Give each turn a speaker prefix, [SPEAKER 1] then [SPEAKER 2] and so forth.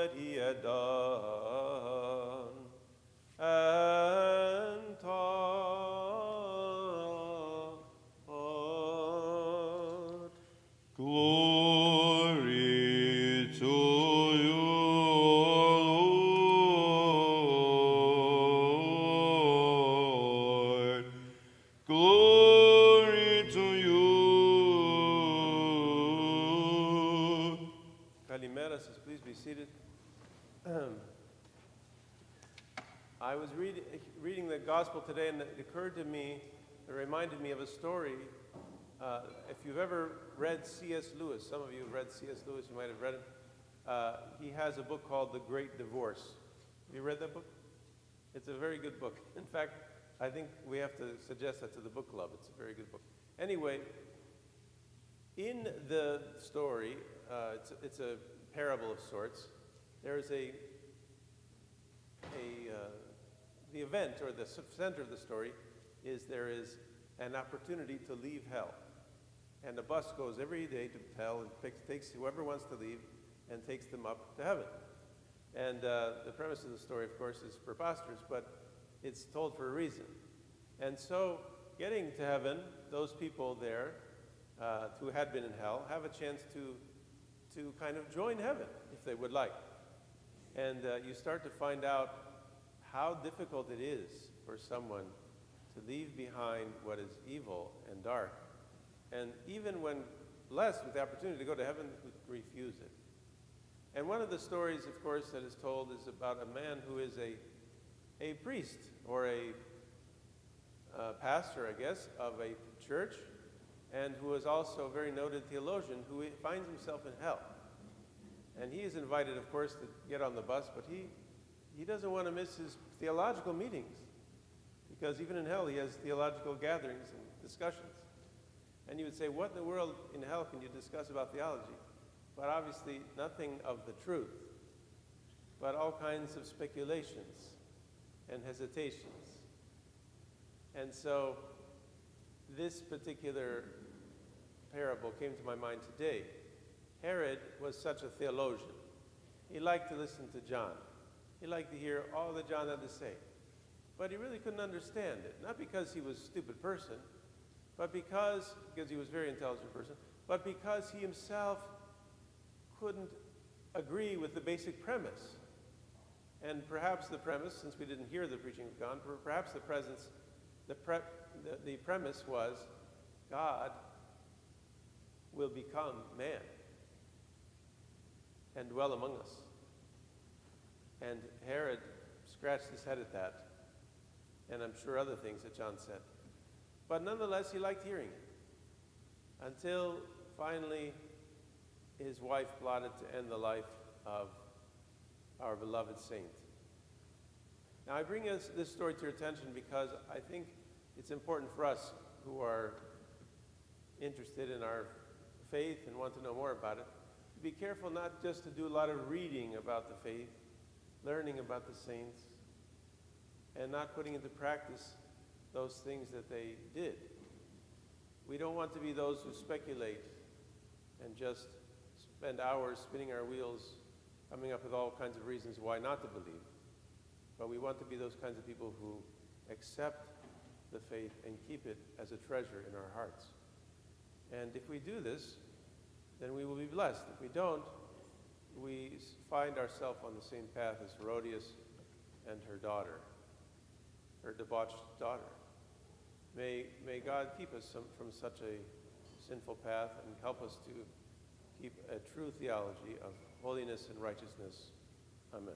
[SPEAKER 1] that he had done and taught.
[SPEAKER 2] Glory to you, Lord. Glory to you.
[SPEAKER 1] Kalimera says, please be seated. I was reading the gospel today, and it occurred to me, it reminded me of a story. If you've ever read C.S. Lewis, some of you have read C.S. Lewis, you might have read it. He has a book called The Great Divorce. Have you read that book? It's a very good book. In fact, I think we have to suggest that to the book club. It's a very good book. Anyway, in the story, it's a parable of sorts. There's the event, or the center of the story, is there is an opportunity to leave hell. And a bus goes every day to hell and takes whoever wants to leave and takes them up to heaven. And the premise of the story, of course, is preposterous, but it's told for a reason. And so, getting to heaven, those people there who had been in hell have a chance to kind of join heaven, if they would like. And you start to find out how difficult it is for someone to leave behind what is evil and dark, and even when blessed with the opportunity to go to heaven, refuse it. And one of the stories, of course, that is told is about a man who is a priest, or a pastor, I guess, of a church, and who is also a very noted theologian, who finds himself in hell. And he is invited, of course, to get on the bus, but he doesn't want to miss his theological meetings, because even in hell he has theological gatherings and discussions. And you would say, what in the world in hell can you discuss about theology? But obviously nothing of the truth, but all kinds of speculations and hesitations. And so this particular parable came to my mind today. Herod was such a theologian. He liked to listen to John. He liked to hear all that John had to say. But he really couldn't understand it. Not because he was a stupid person, but because he was a very intelligent person, but because he himself couldn't agree with the basic premise. And perhaps the premise, since we didn't hear the preaching of God, perhaps the premise was God will become man and dwell among us. And Herod scratched his head at that, and I'm sure other things that John said. But nonetheless, he liked hearing it, until finally his wife plotted to end the life of our beloved saint. Now, I bring this story to your attention because I think it's important for us who are interested in our faith and want to know more about it, to be careful not just to do a lot of reading about the faith, learning about the saints, and not putting into practice those things that they did. We don't want to be those who speculate and just spend hours spinning our wheels, coming up with all kinds of reasons why not to believe. But we want to be those kinds of people who accept the faith and keep it as a treasure in our hearts. And if we do this, then we will be blessed. If we don't, we find ourselves on the same path as Herodias and her daughter, her debauched daughter. May God keep us from such a sinful path and help us to keep a true theology of holiness and righteousness. Amen.